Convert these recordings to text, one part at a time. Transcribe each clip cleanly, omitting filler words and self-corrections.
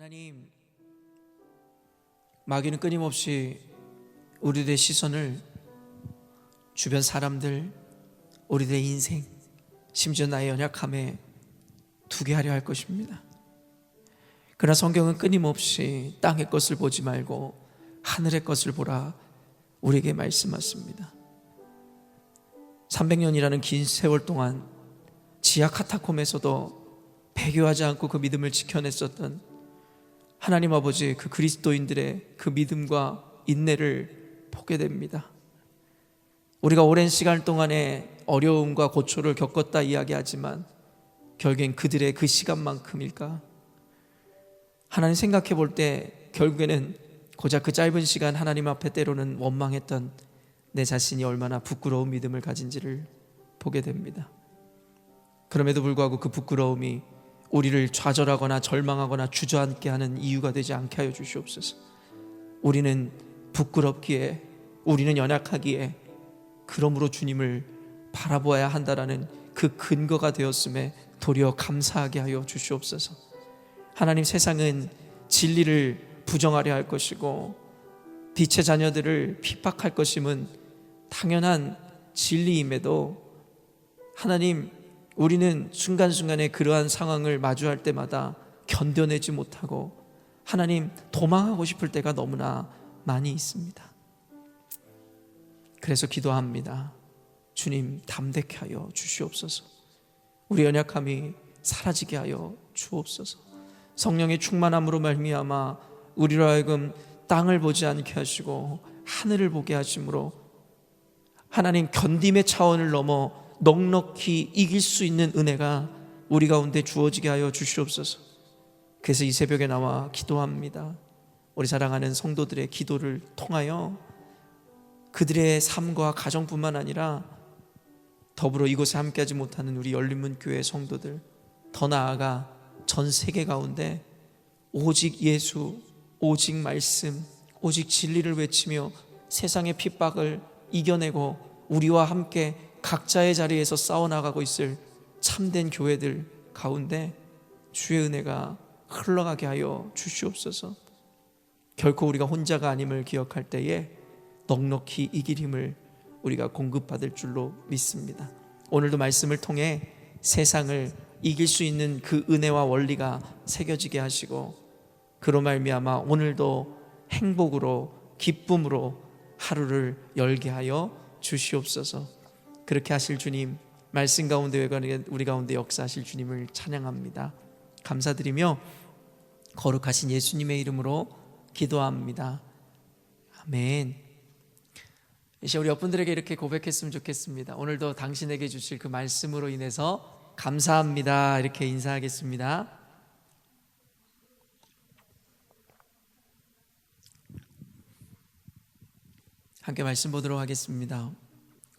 하나님, 마귀는 끊임없이 우리들의 시선을 주변 사람들, 우리들의 인생, 심지어 나의 연약함에 두게 하려 할 것입니다. 그러나 성경은 끊임없이 땅의 것을 보지 말고 하늘의 것을 보라 우리에게 말씀하십니다. 300년이라는 긴 세월 동안 지하 카타콤에서도 배교하지 않고 그 믿음을 지켜냈었던 하나님 아버지, 그 그리스도인들의 그 믿음과 인내를 보게 됩니다. 우리가 오랜 시간 동안에 어려움과 고초를 겪었다 이야기하지만 결국엔 그들의 그 시간만큼일까? 하나님 생각해 볼 때 결국에는 고작 그 짧은 시간 하나님 앞에 때로는 원망했던 내 자신이 얼마나 부끄러운 믿음을 가진지를 보게 됩니다. 그럼에도 불구하고 그 부끄러움이 우리를 좌절하거나 절망하거나 주저앉게 하는 이유가 되지 않게 하여 주시옵소서. 우리는 부끄럽기에, 우리는 연약하기에 그러므로 주님을 바라보아야 한다라는 그 근거가 되었음에 도리어 감사하게 하여 주시옵소서. 하나님, 세상은 진리를 부정하려 할 것이고 빛의 자녀들을 핍박할 것임은 당연한 진리임에도 하나님, 우리는 순간순간에 그러한 상황을 마주할 때마다 견뎌내지 못하고 하나님, 도망하고 싶을 때가 너무나 많이 있습니다. 그래서 기도합니다. 주님, 담대케 하여 주시옵소서. 우리 연약함이 사라지게 하여 주옵소서. 성령의 충만함으로 말미암아 우리로 하여금 땅을 보지 않게 하시고 하늘을 보게 하심으로 하나님, 견딤의 차원을 넘어 넉넉히 이길 수 있는 은혜가 우리 가운데 주어지게 하여 주시옵소서. 그래서 이 새벽에 나와 기도합니다. 우리 사랑하는 성도들의 기도를 통하여 그들의 삶과 가정뿐만 아니라 더불어 이곳에 함께하지 못하는 우리 열린문교회 성도들, 더 나아가 전 세계 가운데 오직 예수, 오직 말씀, 오직 진리를 외치며 세상의 핍박을 이겨내고 우리와 함께 각자의 자리에서 싸워나가고 있을 참된 교회들 가운데 주의 은혜가 흘러가게 하여 주시옵소서. 결코 우리가 혼자가 아님을 기억할 때에 넉넉히 이길 힘을 우리가 공급받을 줄로 믿습니다. 오늘도 말씀을 통해 세상을 이길 수 있는 그 은혜와 원리가 새겨지게 하시고 그로 말미암아 오늘도 행복으로 기쁨으로 하루를 열게 하여 주시옵소서. 그렇게 하실 주님, 말씀 가운데 우리 가운데 역사하실 주님을 찬양합니다. 감사드리며 거룩하신 예수님의 이름으로 기도합니다. 아멘. 이제 우리 옆분들에게 이렇게 고백했으면 좋겠습니다. 오늘도 당신에게 주실 그 말씀으로 인해서 감사합니다. 이렇게 인사하겠습니다. 함께 말씀 보도록 하겠습니다.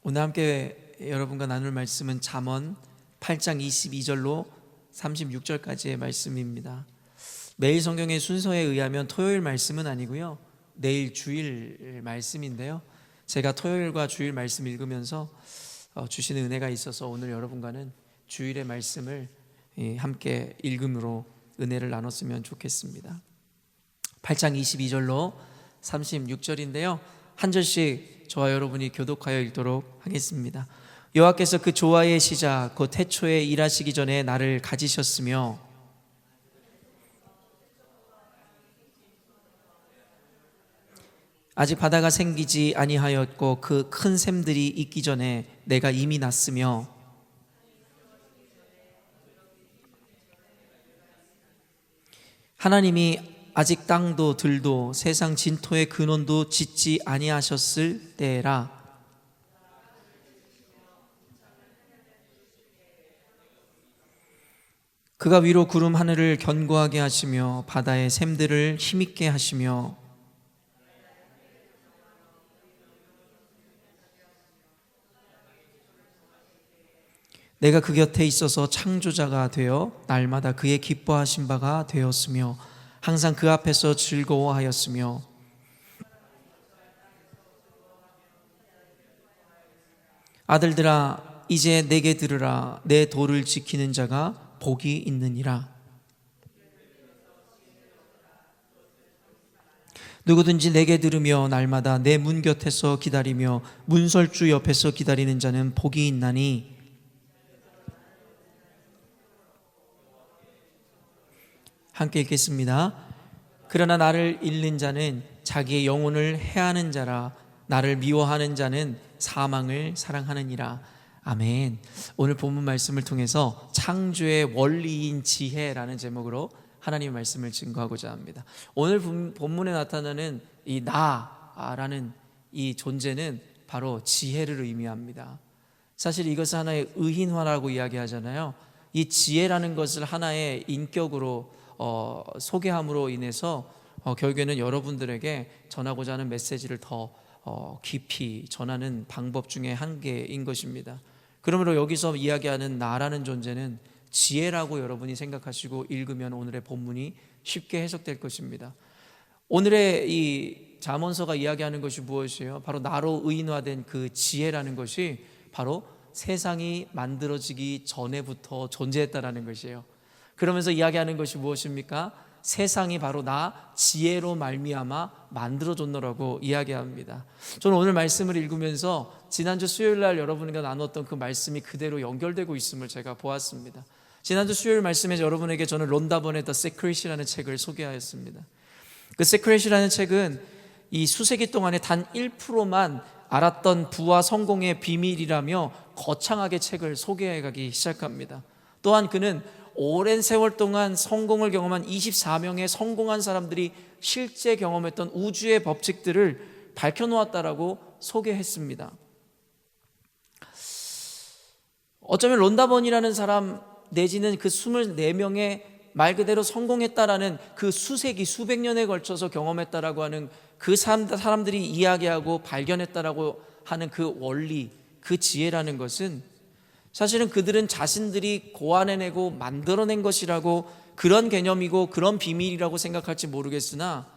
오늘 함께 여러분과 나눌 말씀은 잠언 8장 22절로 36절까지의 말씀입니다. 매일 성경의 순서에 의하면 토요일 말씀은 아니고요, 내일 주일 말씀인데요, 제가 토요일과 주일 말씀 읽으면서 주시는 은혜가 있어서 오늘 여러분과는 주일의 말씀을 함께 읽음으로 은혜를 나눴으면 좋겠습니다. 8장 22절로 36절인데요, 한 절씩 저와 여러분이 교독하여 읽도록 하겠습니다. 여호와께서 그 조화의 시작 곧 태초에 일하시기 전에 나를 가지셨으며 아직 바다가 생기지 아니하였고 그 큰 샘들이 있기 전에 내가 이미 났으며 하나님이 아직 땅도 들도 세상 진토의 근원도 짓지 아니하셨을 때라. 그가 위로 구름 하늘을 견고하게 하시며 바다의 샘들을 힘있게 하시며 내가 그 곁에 있어서 창조자가 되어 날마다 그의 기뻐하신 바가 되었으며 항상 그 앞에서 즐거워하였으며 아들들아 이제 내게 들으라. 내 도를 지키는 자가 복이 있느니라. 누구든지 내게 들으며 날마다 내 문 곁에서 기다리며 문설주 옆에서 기다리는 자는 복이 있나니. 함께 읽겠습니다. 그러나 나를 잃는 자는 자기의 영혼을 해하는 자라. 나를 미워하는 자는 사망을 사랑하느니라. 아멘. 오늘 본문 말씀을 통해서 창조의 원리인 지혜라는 제목으로 하나님의 말씀을 증거하고자 합니다. 오늘 본문에 나타나는 이 나라는 이 존재는 바로 지혜를 의미합니다. 사실 이것은 하나의 의인화라고 이야기하잖아요. 이 지혜라는 것을 하나의 인격으로 소개함으로 인해서 결국에는 여러분들에게 전하고자 하는 메시지를 더 깊이 전하는 방법 중에 한 개인 것입니다. 그러므로 여기서 이야기하는 나라는 존재는 지혜라고 여러분이 생각하시고 읽으면 오늘의 본문이 쉽게 해석될 것입니다. 오늘의 이 잠언서가 이야기하는 것이 무엇이에요? 바로 나로 의인화된 그 지혜라는 것이 바로 세상이 만들어지기 전에부터 존재했다라는 것이에요. 그러면서 이야기하는 것이 무엇입니까? 세상이 바로 나 지혜로 말미암아 만들어졌노라고 이야기합니다. 저는 오늘 말씀을 읽으면서 지난주 수요일 날 여러분과 나눴던 그 말씀이 그대로 연결되고 있음을 제가 보았습니다. 지난주 수요일 말씀에서 여러분에게 저는 론다번의 The Secret이라는 책을 소개하였습니다. 그 Secret이라는 책은 이 수세기 동안에 단 1%만 알았던 부와 성공의 비밀이라며 거창하게 책을 소개해가기 시작합니다. 또한 그는 오랜 세월 동안 성공을 경험한 24명의 성공한 사람들이 실제 경험했던 우주의 법칙들을 밝혀놓았다라고 소개했습니다. 어쩌면 론다번이라는 사람 내지는 그 24명의 말 그대로 성공했다라는 그 수세기 수백 년에 걸쳐서 경험했다라고 하는 그 사람들이 이야기하고 발견했다라고 하는 그 원리, 그 지혜라는 것은 사실은 그들은 자신들이 고안해내고 만들어낸 것이라고 그런 개념이고 그런 비밀이라고 생각할지 모르겠으나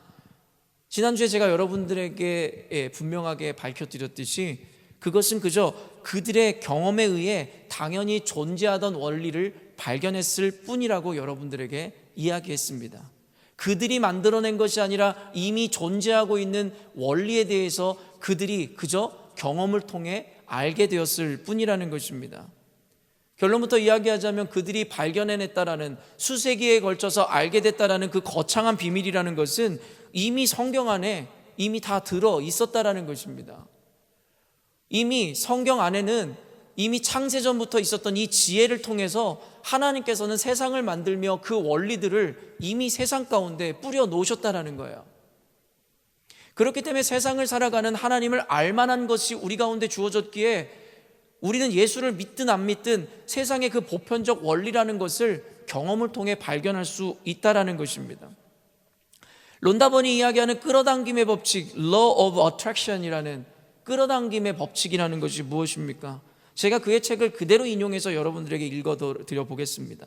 지난주에 제가 여러분들에게 분명하게 밝혀드렸듯이 그것은 그저 그들의 경험에 의해 당연히 존재하던 원리를 발견했을 뿐이라고 여러분들에게 이야기했습니다. 그들이 만들어낸 것이 아니라 이미 존재하고 있는 원리에 대해서 그들이 그저 경험을 통해 알게 되었을 뿐이라는 것입니다. 결론부터 이야기하자면 그들이 발견해냈다라는 수세기에 걸쳐서 알게 됐다라는 그 거창한 비밀이라는 것은 이미 성경 안에 이미 다 들어 있었다라는 것입니다. 이미 성경 안에는 이미 창세전부터 있었던 이 지혜를 통해서 하나님께서는 세상을 만들며 그 원리들을 이미 세상 가운데 뿌려 놓으셨다라는 거예요. 그렇기 때문에 세상을 살아가는 하나님을 알만한 것이 우리 가운데 주어졌기에 우리는 예수를 믿든 안 믿든 세상의 그 보편적 원리라는 것을 경험을 통해 발견할 수 있다라는 것입니다. 론다번이 이야기하는 끌어당김의 법칙, Law of Attraction이라는 끌어당김의 법칙이라는 것이 무엇입니까? 제가 그의 책을 그대로 인용해서 여러분들에게 읽어드려 보겠습니다.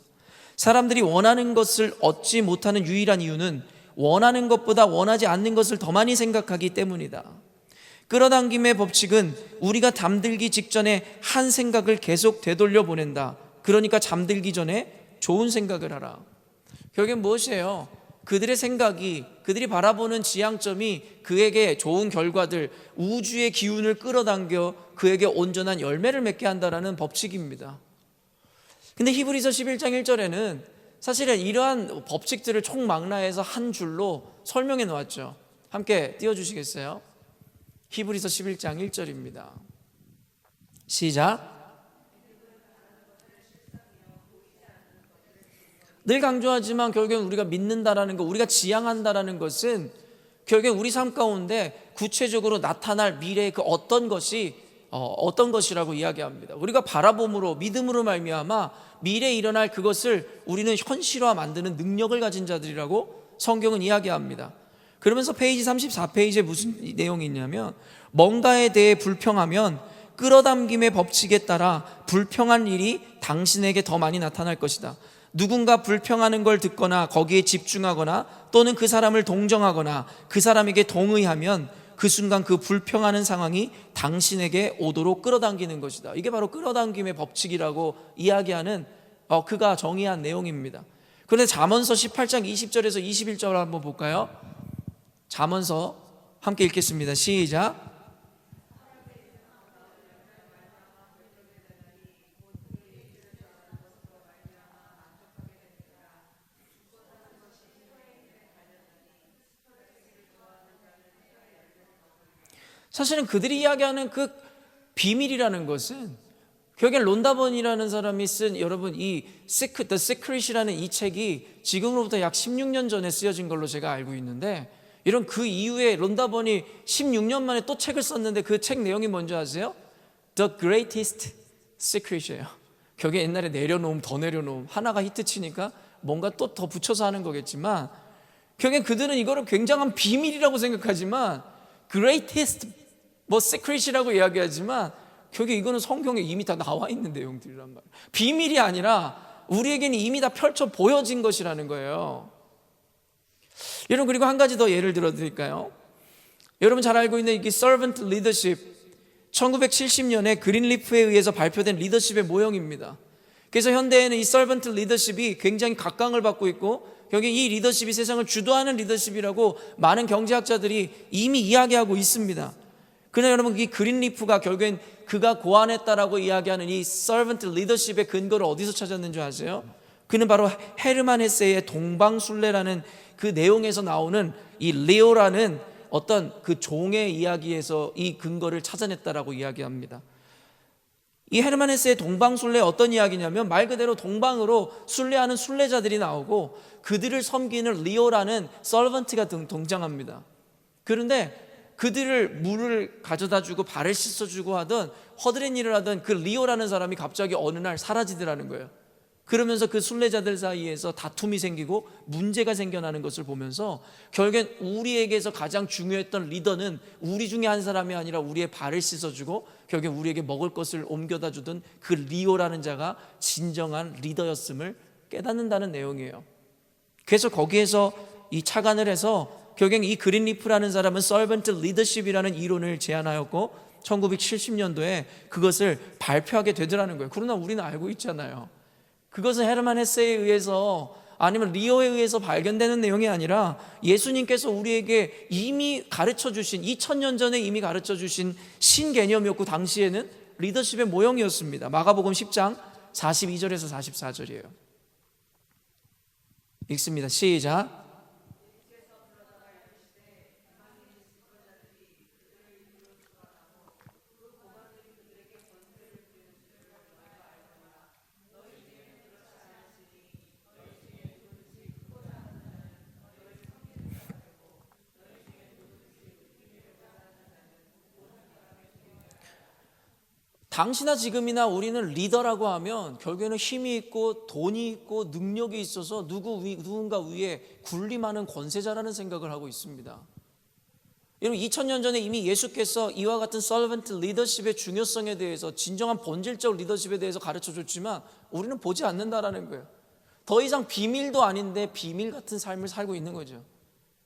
사람들이 원하는 것을 얻지 못하는 유일한 이유는 원하는 것보다 원하지 않는 것을 더 많이 생각하기 때문이다. 끌어당김의 법칙은 우리가 잠들기 직전에 한 생각을 계속 되돌려 보낸다. 그러니까 잠들기 전에 좋은 생각을 하라. 결국엔 무엇이에요? 그들의 생각이, 그들이 바라보는 지향점이 그에게 좋은 결과들, 우주의 기운을 끌어당겨 그에게 온전한 열매를 맺게 한다라는 법칙입니다. 근데 히브리서 11장 1절에는 사실은 이러한 법칙들을 총망라해서 한 줄로 설명해 놓았죠. 함께 띄워주시겠어요? 히브리서 11장 1절입니다. 시작. 늘 강조하지만 결국엔 우리가 믿는다라는 것, 우리가 지향한다라는 것은 결국엔 우리 삶 가운데 구체적으로 나타날 미래의 그 어떤 것이라고 이야기합니다. 우리가 바라봄으로 믿음으로 말미암아 미래에 일어날 그것을 우리는 현실화 만드는 능력을 가진 자들이라고 성경은 이야기합니다. 그러면서 페이지 34페이지에 무슨 내용이 있냐면 뭔가에 대해 불평하면 끌어당김의 법칙에 따라 불평한 일이 당신에게 더 많이 나타날 것이다. 누군가 불평하는 걸 듣거나 거기에 집중하거나 또는 그 사람을 동정하거나 그 사람에게 동의하면 그 순간 그 불평하는 상황이 당신에게 오도록 끌어당기는 것이다. 이게 바로 끌어당김의 법칙이라고 이야기하는 그가 정의한 내용입니다. 그런데 잠언서 18장 20절에서 21절을 한번 볼까요? 잠언서 함께 읽겠습니다. 시작. 사실은 그들이 이야기하는 그 비밀이라는 것은 결국엔 론다번이라는 사람이 쓴, 여러분, 이 The Secret이라는 이 책이 지금으로부터 약 16년 전에 쓰여진 걸로 제가 알고 있는데, 이런 그 이후에 론다번이 16년 만에 또 책을 썼는데 그 책 내용이 뭔지 아세요? The Greatest Secret이에요. 결국에 옛날에 내려놓음, 더 내려놓음, 하나가 히트치니까 뭔가 또 더 붙여서 하는 거겠지만, 결국엔 그들은 이거를 굉장한 비밀이라고 생각하지만 Greatest Secret이라고 이야기하지만 결국에 이거는 성경에 이미 다 나와 있는 내용들이란 말이에요. 비밀이 아니라 우리에게는 이미 다 펼쳐 보여진 것이라는 거예요. 여러분, 그리고 한 가지 더 예를 들어 드릴까요? 여러분 잘 알고 있는 이 Servant Leadership, 1970년에 그린리프에 의해서 발표된 리더십의 모형입니다. 그래서 현대에는 이 Servant Leadership이 굉장히 각광을 받고 있고, 여기 이 리더십이 세상을 주도하는 리더십이라고 많은 경제학자들이 이미 이야기하고 있습니다. 그러나 여러분, 이 그린리프가 결국엔 그가 고안했다라고 이야기하는 이 Servant Leadership의 근거를 어디서 찾았는지 아세요? 그는 바로 헤르만 헤세의 동방술래라는 그 내용에서 나오는 이 리오라는 어떤 그 종의 이야기에서 이 근거를 찾아냈다라고 이야기합니다. 이 헤르만 헤세의 동방술래 어떤 이야기냐면 말 그대로 동방으로 순례하는 순례자들이 나오고 그들을 섬기는 리오라는 서번트가 등장합니다. 그런데 그들을 물을 가져다 주고 발을 씻어주고 하던 허드렛 일을 하던 그 리오라는 사람이 갑자기 어느 날 사라지더라는 거예요. 그러면서 그 순례자들 사이에서 다툼이 생기고 문제가 생겨나는 것을 보면서 결국엔 우리에게서 가장 중요했던 리더는 우리 중에 한 사람이 아니라 우리의 발을 씻어주고 결국엔 우리에게 먹을 것을 옮겨다 주던 그 리오라는 자가 진정한 리더였음을 깨닫는다는 내용이에요. 그래서 거기에서 이 착안을 해서 결국엔 이 그린리프라는 사람은 Servant Leadership이라는 이론을 제안하였고 1970년도에 그것을 발표하게 되더라는 거예요. 그러나 우리는 알고 있잖아요. 그것은 헤르만 헤세에 의해서 아니면 리오에 의해서 발견되는 내용이 아니라 예수님께서 우리에게 이미 가르쳐 주신 2000년 전에 이미 가르쳐 주신 신개념이었고 당시에는 리더십의 모형이었습니다. 마가복음 10장 42절에서 44절이에요. 읽습니다. 시작. 당시나 지금이나 우리는 리더라고 하면 결국에는 힘이 있고 돈이 있고 능력이 있어서 누군가 위에 군림하는 권세자라는 생각을 하고 있습니다. 여러분 2000년 전에 이미 예수께서 이와 같은 서번트 리더십의 중요성에 대해서 진정한 본질적 리더십에 대해서 가르쳐줬지만 우리는 보지 않는다라는 거예요. 더 이상 비밀도 아닌데 비밀 같은 삶을 살고 있는 거죠.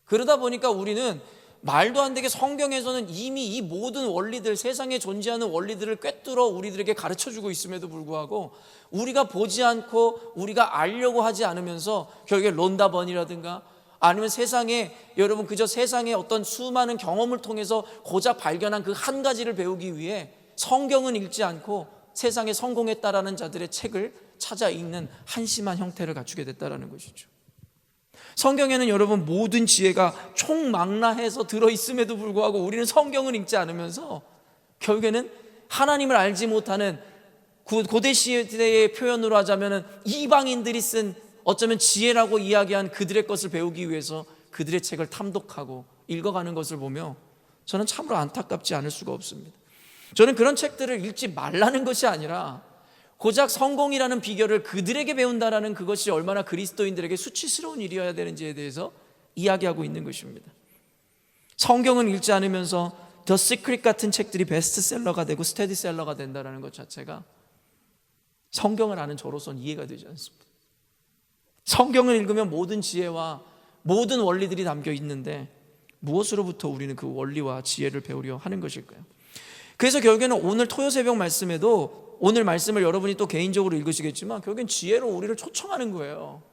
그러다 보니까 우리는 말도 안 되게 성경에서는 이미 이 모든 원리들, 세상에 존재하는 원리들을 꿰뚫어 우리들에게 가르쳐주고 있음에도 불구하고 우리가 보지 않고 우리가 알려고 하지 않으면서 결국에 론다번이라든가 아니면 세상에 여러분 그저 세상의 어떤 수많은 경험을 통해서 고작 발견한 그 한 가지를 배우기 위해 성경은 읽지 않고 세상에 성공했다라는 자들의 책을 찾아 읽는 한심한 형태를 갖추게 됐다라는 것이죠. 성경에는 여러분 모든 지혜가 총망라해서 들어있음에도 불구하고 우리는 성경을 읽지 않으면서 결국에는 하나님을 알지 못하는 고대 시대의 표현으로 하자면 이방인들이 쓴 어쩌면 지혜라고 이야기한 그들의 것을 배우기 위해서 그들의 책을 탐독하고 읽어가는 것을 보며 저는 참으로 안타깝지 않을 수가 없습니다. 저는 그런 책들을 읽지 말라는 것이 아니라 고작 성공이라는 비결을 그들에게 배운다라는 그것이 얼마나 그리스도인들에게 수치스러운 일이어야 되는지에 대해서 이야기하고 있는 것입니다. 성경은 읽지 않으면서 The Secret 같은 책들이 베스트셀러가 되고 스테디셀러가 된다는 것 자체가 성경을 아는 저로서는 이해가 되지 않습니다. 성경을 읽으면 모든 지혜와 모든 원리들이 담겨 있는데 무엇으로부터 우리는 그 원리와 지혜를 배우려 하는 것일까요? 그래서 결국에는 오늘 토요 새벽 말씀에도 오늘 말씀을 여러분이 또 개인적으로 읽으시겠지만 결국엔 지혜로 우리를 초청하는 거예요.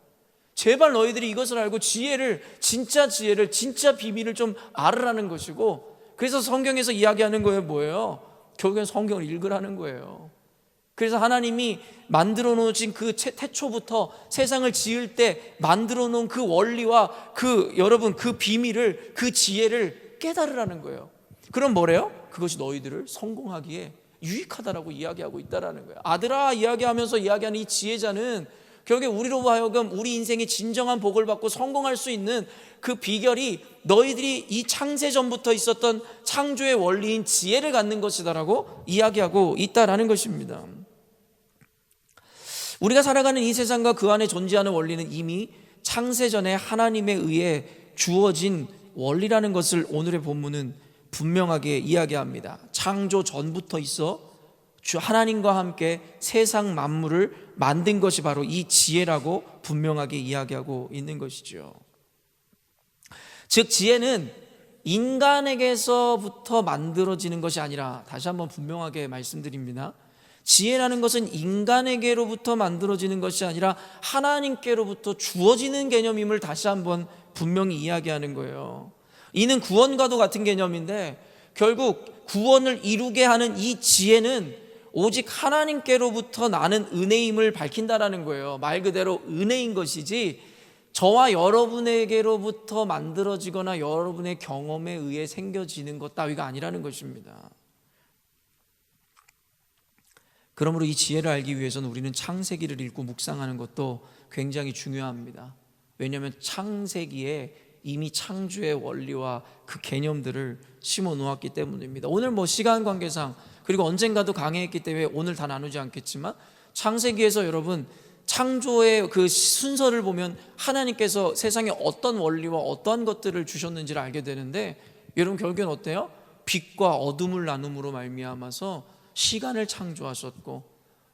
제발 너희들이 이것을 알고 진짜 지혜를, 진짜 비밀을 좀 알으라는 것이고, 그래서 성경에서 이야기하는 거예요. 뭐예요? 결국엔 성경을 읽으라는 거예요. 그래서 하나님이 만들어 놓으신 그 태초부터 세상을 지을 때 만들어 놓은 그 원리와 여러분 그 비밀을, 그 지혜를 깨달으라는 거예요. 그럼 뭐래요? 그것이 너희들을 성공하기에 유익하다라고 이야기하고 있다라는 거예요. 아들아 이야기하면서 이야기하는 이 지혜자는 결국에 우리로 하여금 우리 인생이 진정한 복을 받고 성공할 수 있는 그 비결이 너희들이 이 창세 전부터 있었던 창조의 원리인 지혜를 갖는 것이다라고 이야기하고 있다라는 것입니다. 우리가 살아가는 이 세상과 그 안에 존재하는 원리는 이미 창세 전에 하나님에 의해 주어진 원리라는 것을 오늘의 본문은 분명하게 이야기합니다. 창조 전부터 있어 하나님과 함께 세상 만물을 만든 것이 바로 이 지혜라고 분명하게 이야기하고 있는 것이죠. 즉 지혜는 인간에게서부터 만들어지는 것이 아니라, 다시 한번 분명하게 말씀드립니다. 지혜라는 것은 인간에게로부터 만들어지는 것이 아니라 하나님께로부터 주어지는 개념임을 다시 한번 분명히 이야기하는 거예요. 이는 구원과도 같은 개념인데, 결국 구원을 이루게 하는 이 지혜는 오직 하나님께로부터 나는 은혜임을 밝힌다라는 거예요. 말 그대로 은혜인 것이지 저와 여러분에게로부터 만들어지거나 여러분의 경험에 의해 생겨지는 것 따위가 아니라는 것입니다. 그러므로 이 지혜를 알기 위해서는 우리는 창세기를 읽고 묵상하는 것도 굉장히 중요합니다. 왜냐하면 창세기에 이미 창조의 원리와 그 개념들을 심어 놓았기 때문입니다. 오늘 시간 관계상 그리고 언젠가도 강의했기 때문에 오늘 다 나누지 않겠지만, 창세기에서 여러분 창조의 그 순서를 보면 하나님께서 세상에 어떤 원리와 어떠한 것들을 주셨는지를 알게 되는데, 여러분 결국엔 어때요? 빛과 어둠을 나눔으로 말미암아서 시간을 창조하셨고,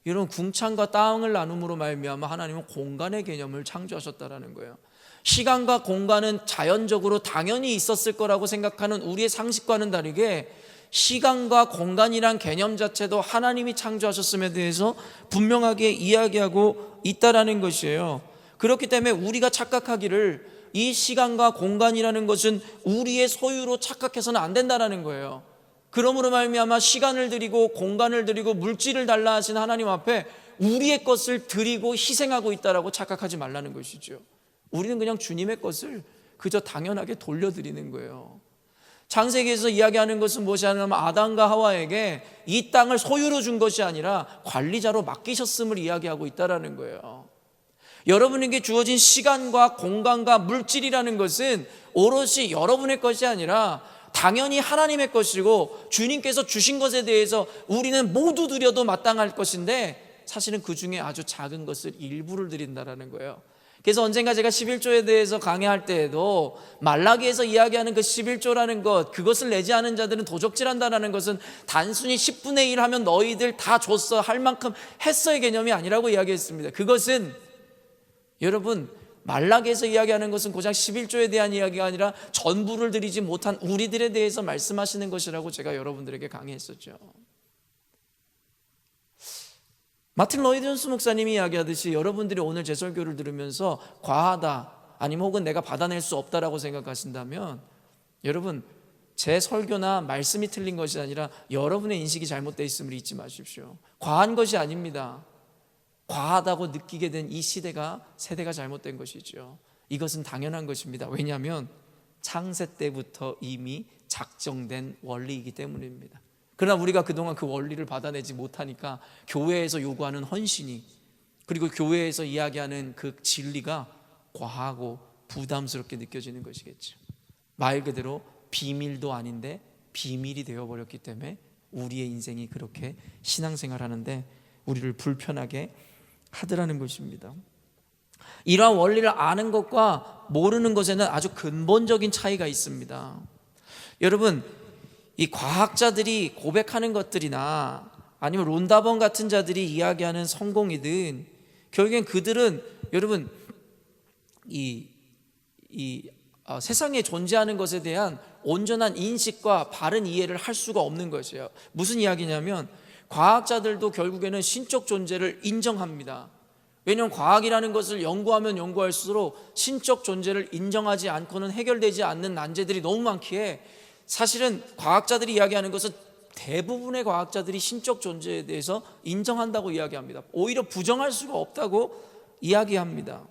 여러분 궁창과 땅을 나눔으로 말미암아 하나님은 공간의 개념을 창조하셨다라는 거예요. 시간과 공간은 자연적으로 당연히 있었을 거라고 생각하는 우리의 상식과는 다르게 시간과 공간이란 개념 자체도 하나님이 창조하셨음에 대해서 분명하게 이야기하고 있다라는 것이에요. 그렇기 때문에 우리가 착각하기를 이 시간과 공간이라는 것은 우리의 소유로 착각해서는 안 된다라는 거예요. 그러므로 말미암아 시간을 드리고 공간을 드리고 물질을 달라 하신 하나님 앞에 우리의 것을 드리고 희생하고 있다라고 착각하지 말라는 것이죠. 우리는 그냥 주님의 것을 그저 당연하게 돌려드리는 거예요. 창세기에서 이야기하는 것은 무엇이냐면 아담과 하와에게 이 땅을 소유로 준 것이 아니라 관리자로 맡기셨음을 이야기하고 있다는 거예요. 여러분에게 주어진 시간과 공간과 물질이라는 것은 오롯이 여러분의 것이 아니라 당연히 하나님의 것이고, 주님께서 주신 것에 대해서 우리는 모두 드려도 마땅할 것인데 사실은 그 중에 아주 작은 것을 일부를 드린다는 거예요. 그래서 언젠가 제가 11조에 대해서 강의할 때에도 말라기에서 이야기하는 그 11조라는 것, 그것을 내지 않은 자들은 도적질한다는 것은 단순히 10분의 1 하면 너희들 다 줬어, 할 만큼 했어의 개념이 아니라고 이야기했습니다. 그것은 여러분 말라기에서 이야기하는 것은 고작 11조에 대한 이야기가 아니라 전부를 드리지 못한 우리들에 대해서 말씀하시는 것이라고 제가 여러분들에게 강의했었죠. 마틴 로이드 존스 목사님이 이야기하듯이 여러분들이 오늘 제 설교를 들으면서 과하다 아니면 혹은 내가 받아낼 수 없다라고 생각하신다면, 여러분 제 설교나 말씀이 틀린 것이 아니라 여러분의 인식이 잘못되어 있음을 잊지 마십시오. 과한 것이 아닙니다. 과하다고 느끼게 된 이 세대가 잘못된 것이죠. 이것은 당연한 것입니다. 왜냐하면 창세 때부터 이미 작정된 원리이기 때문입니다. 그러나 우리가 그동안 그 원리를 받아내지 못하니까 교회에서 요구하는 헌신이, 그리고 교회에서 이야기하는 그 진리가 과하고 부담스럽게 느껴지는 것이겠죠. 말 그대로 비밀도 아닌데 비밀이 되어버렸기 때문에 우리의 인생이 그렇게 신앙생활하는데 우리를 불편하게 하더라는 것입니다. 이러한 원리를 아는 것과 모르는 것에는 아주 근본적인 차이가 있습니다. 여러분, 이 과학자들이 고백하는 것들이나 아니면 론다번 같은 자들이 이야기하는 성공이든, 결국엔 그들은 여러분 세상에 존재하는 것에 대한 온전한 인식과 바른 이해를 할 수가 없는 것이에요. 무슨 이야기냐면 과학자들도 결국에는 신적 존재를 인정합니다. 왜냐하면 과학이라는 것을 연구하면 연구할수록 신적 존재를 인정하지 않고는 해결되지 않는 난제들이 너무 많기에 사실은 과학자들이 이야기하는 것은 대부분의 과학자들이 신적 존재에 대해서 인정한다고 이야기합니다. 오히려 부정할 수가 없다고 이야기합니다.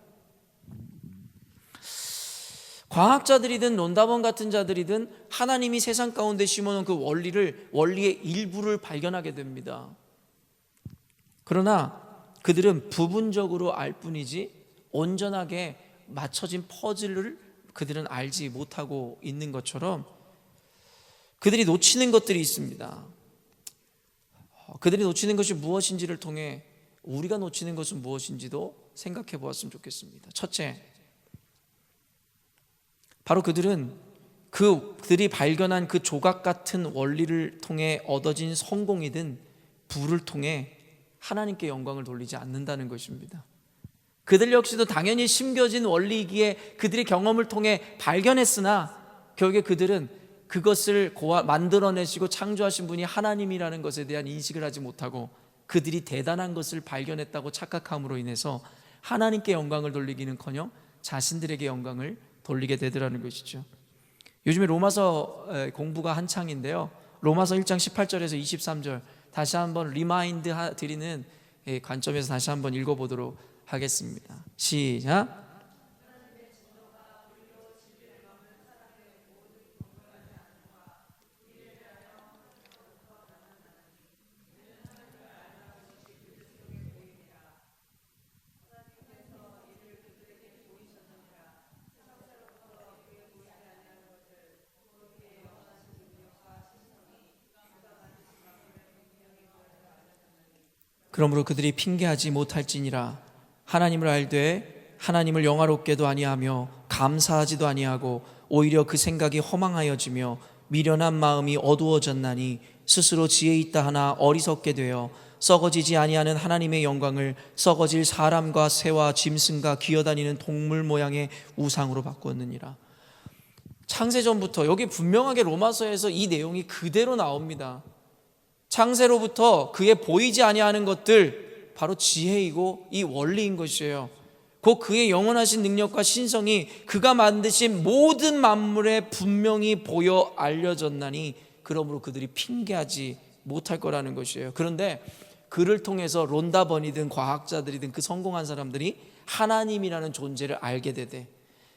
과학자들이든 론다본 같은 자들이든 하나님이 세상 가운데 심어놓은 그 원리의 일부를 발견하게 됩니다. 그러나 그들은 부분적으로 알 뿐이지 온전하게 맞춰진 퍼즐을 그들은 알지 못하고 있는 것처럼 그들이 놓치는 것들이 있습니다. 그들이 놓치는 것이 무엇인지를 통해 우리가 놓치는 것은 무엇인지도 생각해 보았으면 좋겠습니다. 첫째, 바로 그들이 발견한 그 조각 같은 원리를 통해 얻어진 성공이든 부를 통해 하나님께 영광을 돌리지 않는다는 것입니다. 그들 역시도 당연히 심겨진 원리이기에 그들의 경험을 통해 발견했으나 결국에 그들은 그것을 만들어내시고 창조하신 분이 하나님이라는 것에 대한 인식을 하지 못하고 그들이 대단한 것을 발견했다고 착각함으로 인해서 하나님께 영광을 돌리기는커녕 자신들에게 영광을 돌리게 되더라는 것이죠. 요즘에 로마서 공부가 한창인데요, 로마서 1장 18절에서 23절 다시 한번 리마인드 드리는 관점에서 다시 한번 읽어보도록 하겠습니다. 시작. 그러므로 그들이 핑계하지 못할지니라. 하나님을 알되 하나님을 영화롭게도 아니하며 감사하지도 아니하고 오히려 그 생각이 허망하여지며 미련한 마음이 어두워졌나니 스스로 지혜 있다 하나 어리석게 되어 썩어지지 아니하는 하나님의 영광을 썩어질 사람과 새와 짐승과 기어다니는 동물 모양의 우상으로 바꾸었느니라. 창세전부터 여기 분명하게 로마서에서 이 내용이 그대로 나옵니다. 창세로부터 그의 보이지 아니하는 것들, 바로 지혜이고 이 원리인 것이에요. 곧 그의 영원하신 능력과 신성이 그가 만드신 모든 만물에 분명히 보여 알려졌나니 그러므로 그들이 핑계하지 못할 거라는 것이에요. 그런데 그를 통해서 론다번이든 과학자들이든 그 성공한 사람들이 하나님이라는 존재를 알게 되되,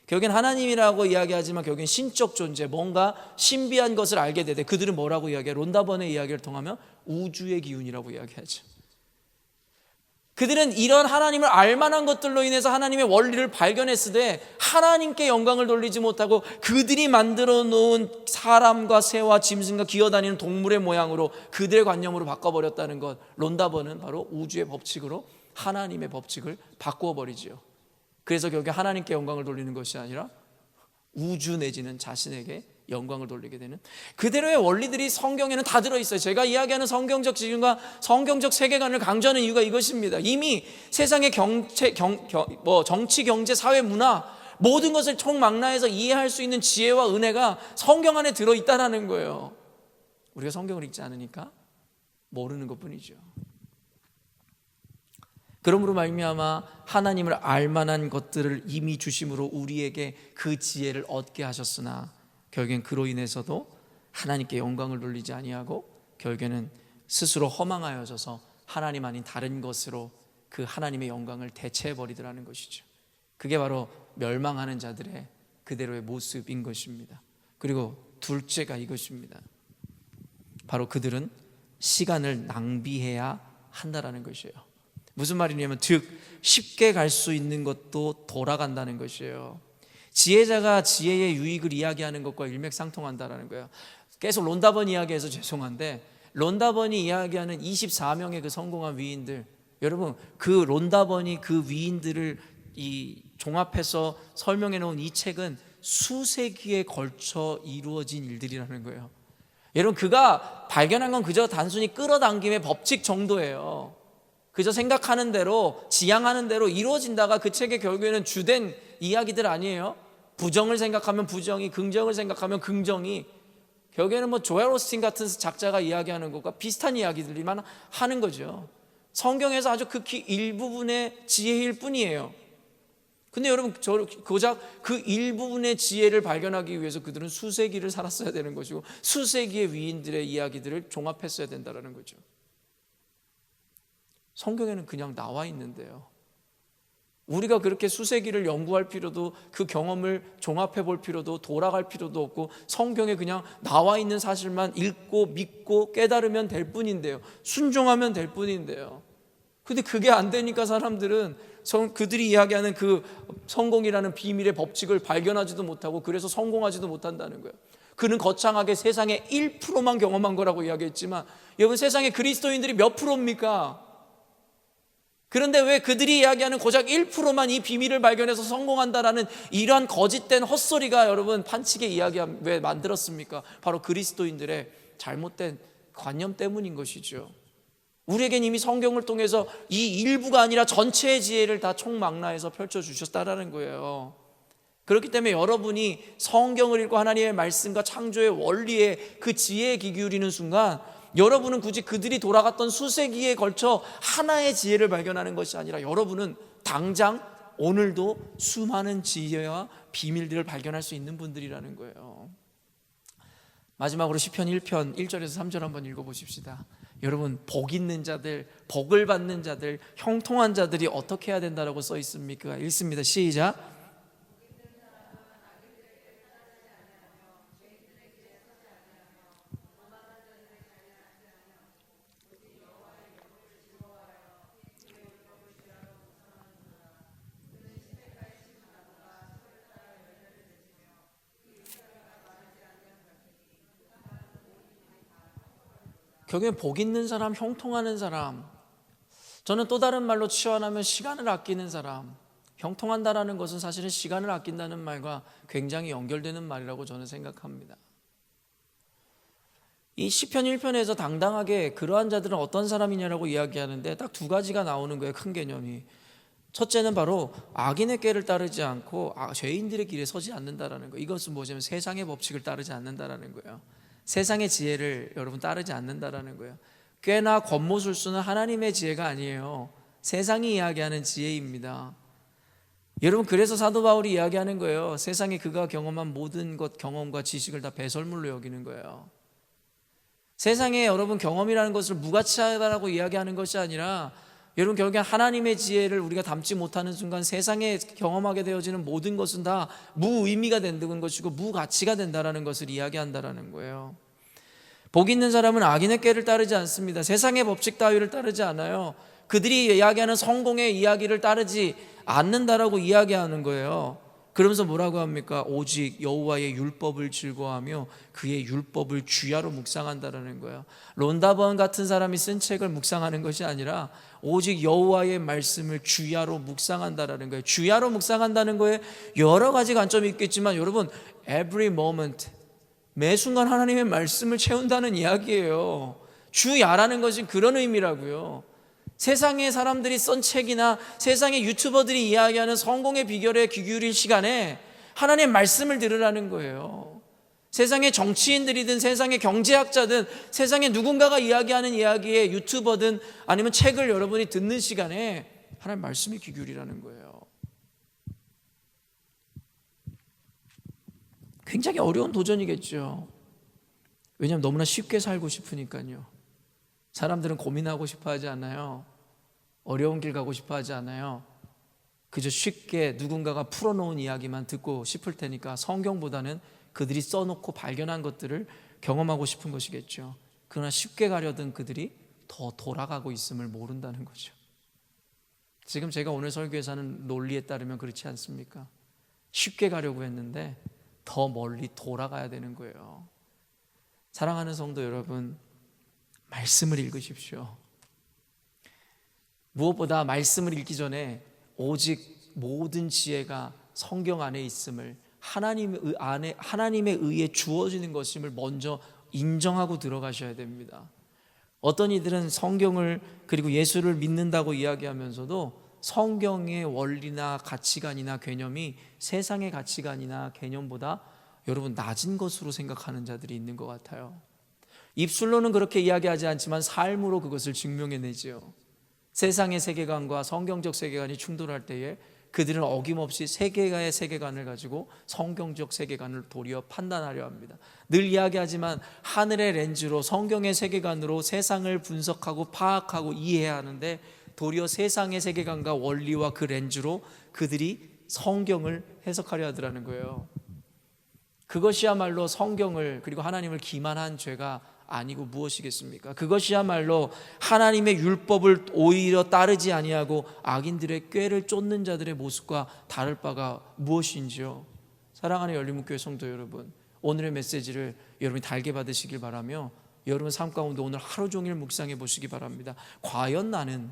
결국엔 하나님이라고 이야기하지만 결국엔 신적 존재, 뭔가 신비한 것을 알게 되되 그들은 뭐라고 이야기해요? 론다번의 이야기를 통하면 우주의 기운이라고 이야기하죠. 그들은 이런 하나님을 알만한 것들로 인해서 하나님의 원리를 발견했으되 하나님께 영광을 돌리지 못하고 그들이 만들어 놓은 사람과 새와 짐승과 기어다니는 동물의 모양으로 그들의 관념으로 바꿔버렸다는 것. 론다번은 바로 우주의 법칙으로 하나님의 법칙을 바꾸어 버리지요. 그래서 결국에 하나님께 영광을 돌리는 것이 아니라 우주 내지는 자신에게 영광을 돌리게 되는 그대로의 원리들이 성경에는 다 들어있어요. 제가 이야기하는 성경적 지금과 성경적 세계관을 강조하는 이유가 이것입니다. 이미 세상의 정치, 경제, 사회, 문화 모든 것을 총망라해서 이해할 수 있는 지혜와 은혜가 성경 안에 들어있다는 거예요. 우리가 성경을 읽지 않으니까 모르는 것뿐이죠. 그러므로 말미암아 하나님을 알만한 것들을 이미 주심으로 우리에게 그 지혜를 얻게 하셨으나 결국엔 그로 인해서도 하나님께 영광을 돌리지 아니하고 결국에는 스스로 허망하여져서 하나님 아닌 다른 것으로 그 하나님의 영광을 대체해버리더라는 것이죠. 그게 바로 멸망하는 자들의 그대로의 모습인 것입니다. 그리고 둘째가 이것입니다. 바로 그들은 시간을 낭비해야 한다라는 것이에요. 무슨 말이냐면 즉 쉽게 갈 수 있는 것도 돌아간다는 것이에요. 지혜자가 지혜의 유익을 이야기하는 것과 일맥상통한다는 거예요. 계속 론다번 이야기해서 죄송한데 론다번이 이야기하는 24명의 그 성공한 위인들, 여러분 그 론다번이 그 위인들을 이 종합해서 설명해 놓은 이 책은 수세기에 걸쳐 이루어진 일들이라는 거예요. 여러분 그가 발견한 건 그저 단순히 끌어당김의 법칙 정도예요. 그저 생각하는 대로 지향하는 대로 이루어진다가 그 책의 결국에는 주된 이야기들 아니에요. 부정을 생각하면 부정이, 긍정을 생각하면 긍정이, 결국에는 조엘 오스틴 같은 작자가 이야기하는 것과 비슷한 이야기들만 하는 거죠. 성경에서 아주 극히 일부분의 지혜일 뿐이에요. 근데 여러분, 고작 그 일부분의 지혜를 발견하기 위해서 그들은 수세기를 살았어야 되는 것이고 수세기의 위인들의 이야기들을 종합했어야 된다는 거죠. 성경에는 그냥 나와 있는데요, 우리가 그렇게 수세기를 연구할 필요도, 그 경험을 종합해 볼 필요도, 돌아갈 필요도 없고 성경에 그냥 나와 있는 사실만 읽고 믿고 깨달으면 될 뿐인데요, 순종하면 될 뿐인데요. 근데 그게 안 되니까 사람들은 그들이 이야기하는 그 성공이라는 비밀의 법칙을 발견하지도 못하고 그래서 성공하지도 못한다는 거예요. 그는 거창하게 세상의 1%만 경험한 거라고 이야기했지만 여러분, 세상의 그리스도인들이 몇 프로입니까? 그런데 왜 그들이 이야기하는 고작 1%만 이 비밀을 발견해서 성공한다라는 이러한 거짓된 헛소리가 여러분 판치게 왜 만들었습니까? 바로 그리스도인들의 잘못된 관념 때문인 것이죠. 우리에겐 이미 성경을 통해서 이 일부가 아니라 전체의 지혜를 다 총망라해서 펼쳐주셨다라는 거예요. 그렇기 때문에 여러분이 성경을 읽고 하나님의 말씀과 창조의 원리에 그 지혜에 귀 기울이는 순간 여러분은 굳이 그들이 돌아갔던 수세기에 걸쳐 하나의 지혜를 발견하는 것이 아니라 여러분은 당장 오늘도 수많은 지혜와 비밀들을 발견할 수 있는 분들이라는 거예요. 마지막으로 시편 1편 1절에서 3절 한번 읽어보십시다. 여러분, 복 있는 자들, 복을 받는 자들, 형통한 자들이 어떻게 해야 된다라고 써 있습니까? 읽습니다. 시작. 결국엔 복 있는 사람, 형통하는 사람, 저는 또 다른 말로 치환하면 시간을 아끼는 사람. 형통한다라는 것은 사실은 시간을 아낀다는 말과 굉장히 연결되는 말이라고 저는 생각합니다. 이 시편 1편에서 당당하게 그러한 자들은 어떤 사람이냐라고 이야기하는데 딱 두 가지가 나오는 거예요, 큰 개념이. 첫째는 바로 악인의 꾀를 따르지 않고 죄인들의 길에 서지 않는다라는 거예요. 이것은 뭐냐면 세상의 법칙을 따르지 않는다라는 거예요. 세상의 지혜를 여러분 따르지 않는다라는 거예요. 꾀나 권모술수는 하나님의 지혜가 아니에요. 세상이 이야기하는 지혜입니다. 여러분, 그래서 사도 바울이 이야기하는 거예요. 세상에 그가 경험한 모든 것, 경험과 지식을 다 배설물로 여기는 거예요. 세상에 여러분 경험이라는 것을 무가치하다라고 이야기하는 것이 아니라 여러분, 결국엔 하나님의 지혜를 우리가 담지 못하는 순간 세상에 경험하게 되어지는 모든 것은 다 무의미가 된다는 것이고 무가치가 된다는 것을 이야기한다는 거예요. 복 있는 사람은 악인의 꾀를 따르지 않습니다. 세상의 법칙 따위를 따르지 않아요. 그들이 이야기하는 성공의 이야기를 따르지 않는다라고 이야기하는 거예요. 그러면서 뭐라고 합니까? 오직 여호와의 율법을 즐거워하며 그의 율법을 주야로 묵상한다라는 거예요. 론다번 같은 사람이 쓴 책을 묵상하는 것이 아니라 오직 여호와의 말씀을 주야로 묵상한다라는 거예요. 주야로 묵상한다는 거에 여러 가지 관점이 있겠지만 여러분, every moment, 매 순간 하나님의 말씀을 채운다는 이야기예요. 주야라는 것이 그런 의미라고요. 세상의 사람들이 쓴 책이나 세상의 유튜버들이 이야기하는 성공의 비결에 귀 기울일 시간에 하나님의 말씀을 들으라는 거예요. 세상의 정치인들이든 세상의 경제학자든 세상의 누군가가 이야기하는 이야기에 유튜버든 아니면 책을 여러분이 듣는 시간에 하나님의 말씀에 귀 기울이라는 거예요. 굉장히 어려운 도전이겠죠. 왜냐하면 너무나 쉽게 살고 싶으니까요. 사람들은 고민하고 싶어 하지 않아요. 어려운 길 가고 싶어 하지 않아요. 그저 쉽게 누군가가 풀어놓은 이야기만 듣고 싶을 테니까 성경보다는 그들이 써놓고 발견한 것들을 경험하고 싶은 것이겠죠. 그러나 쉽게 가려던 그들이 더 돌아가고 있음을 모른다는 거죠. 지금 제가 오늘 설교에서 하는 논리에 따르면 그렇지 않습니까? 쉽게 가려고 했는데 더 멀리 돌아가야 되는 거예요. 사랑하는 성도 여러분, 말씀을 읽으십시오. 무엇보다 말씀을 읽기 전에 오직 모든 지혜가 성경 안에 있음을, 하나님의 의해 주어지는 것임을 먼저 인정하고 들어가셔야 됩니다. 어떤 이들은 성경을 그리고 예수를 믿는다고 이야기하면서도 성경의 원리나 가치관이나 개념이 세상의 가치관이나 개념보다 여러분 낮은 것으로 생각하는 자들이 있는 것 같아요. 입술로는 그렇게 이야기하지 않지만 삶으로 그것을 증명해내죠. 세상의 세계관과 성경적 세계관이 충돌할 때에 그들은 어김없이 세계의 세계관을 가지고 성경적 세계관을 도리어 판단하려 합니다. 늘 이야기하지만 하늘의 렌즈로 성경의 세계관으로 세상을 분석하고 파악하고 이해해야 하는데 도리어 세상의 세계관과 원리와 그 렌즈로 그들이 성경을 해석하려 하더라는 거예요. 그것이야말로 성경을 그리고 하나님을 기만한 죄가 아니고 무엇이겠습니까? 그것이야말로 하나님의 율법을 오히려 따르지 아니하고 악인들의 꾀를 쫓는 자들의 모습과 다를 바가 무엇인지요. 사랑하는 열린문교회 성도 여러분, 오늘의 메시지를 여러분이 달게 받으시길 바라며 여러분 삶 가운데 오늘 하루 종일 묵상해 보시기 바랍니다. 과연 나는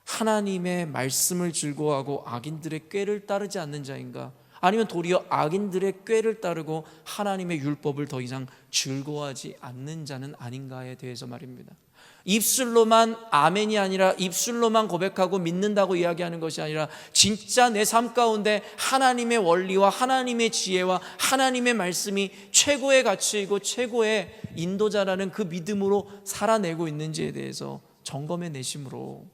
하나님의 말씀을 즐거워하고 악인들의 꾀를 따르지 않는 자인가? 아니면 도리어 악인들의 꾀를 따르고 하나님의 율법을 더 이상 즐거워하지 않는 자는 아닌가에 대해서 말입니다. 입술로만 아멘이 아니라 입술로만 고백하고 믿는다고 이야기하는 것이 아니라 진짜 내 삶 가운데 하나님의 원리와 하나님의 지혜와 하나님의 말씀이 최고의 가치이고 최고의 인도자라는 그 믿음으로 살아내고 있는지에 대해서 점검해 내심으로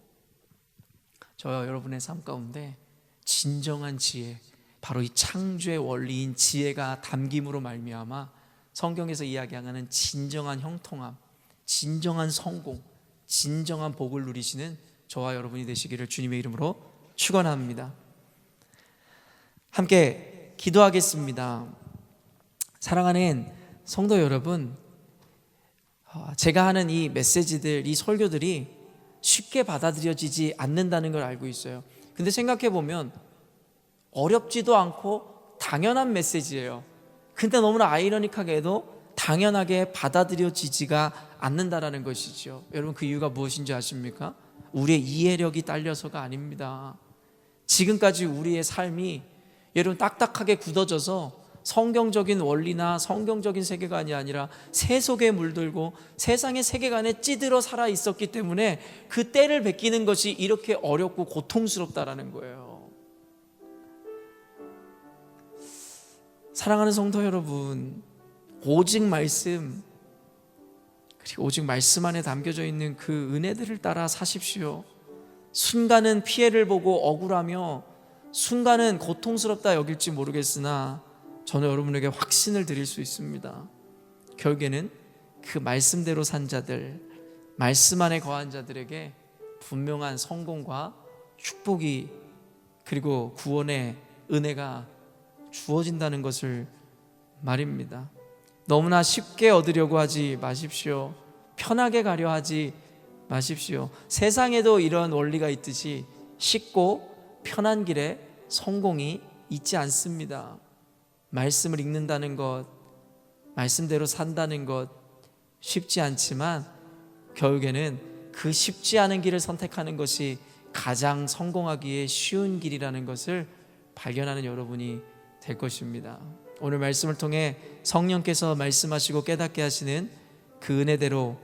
저와 여러분의 삶 가운데 진정한 지혜, 바로 이 창조의 원리인 지혜가 담김으로 말미암아 성경에서 이야기하는 진정한 형통함, 진정한 성공, 진정한 복을 누리시는 저와 여러분이 되시기를 주님의 이름으로 축원합니다. 함께 기도하겠습니다. 사랑하는 성도 여러분, 제가 하는 이 메시지들, 이 설교들이 쉽게 받아들여지지 않는다는 걸 알고 있어요. 근데 생각해 보면 어렵지도 않고 당연한 메시지예요. 근데 너무나 아이러니하게도 당연하게 받아들여지지가 않는다라는 것이죠. 여러분 그 이유가 무엇인지 아십니까? 우리의 이해력이 딸려서가 아닙니다. 지금까지 우리의 삶이 여러분 딱딱하게 굳어져서 성경적인 원리나 성경적인 세계관이 아니라 세속에 물들고 세상의 세계관에 찌들어 살아 있었기 때문에 그 때를 베끼는 것이 이렇게 어렵고 고통스럽다라는 거예요. 사랑하는 성도 여러분, 오직 말씀, 그리고 오직 말씀 안에 담겨져 있는 그 은혜들을 따라 사십시오. 순간은 피해를 보고 억울하며 순간은 고통스럽다 여길지 모르겠으나 저는 여러분에게 확신을 드릴 수 있습니다. 결국에는 그 말씀대로 산 자들, 말씀 안에 거한 자들에게 분명한 성공과 축복이 그리고 구원의 은혜가 주어진다는 것을 말입니다. 너무나 쉽게 얻으려고 하지 마십시오. 편하게 가려 하지 마십시오. 세상에도 이런 원리가 있듯이 쉽고 편한 길에 성공이 있지 않습니다. 말씀을 읽는다는 것, 말씀대로 산다는 것 쉽지 않지만 결국에는 그 쉽지 않은 길을 선택하는 것이 가장 성공하기에 쉬운 길이라는 것을 발견하는 여러분이 될 것입니다. 오늘 말씀을 통해 성령께서 말씀하시고 깨닫게 하시는 그 은혜대로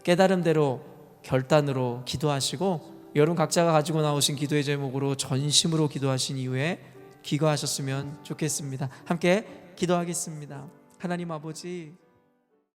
깨달음대로 결단으로 기도하시고 여러분 각자가 가지고 나오신 기도의 제목으로 전심으로 기도하신 이후에 기거하셨으면 좋겠습니다. 함께 기도하겠습니다. 하나님 아버지,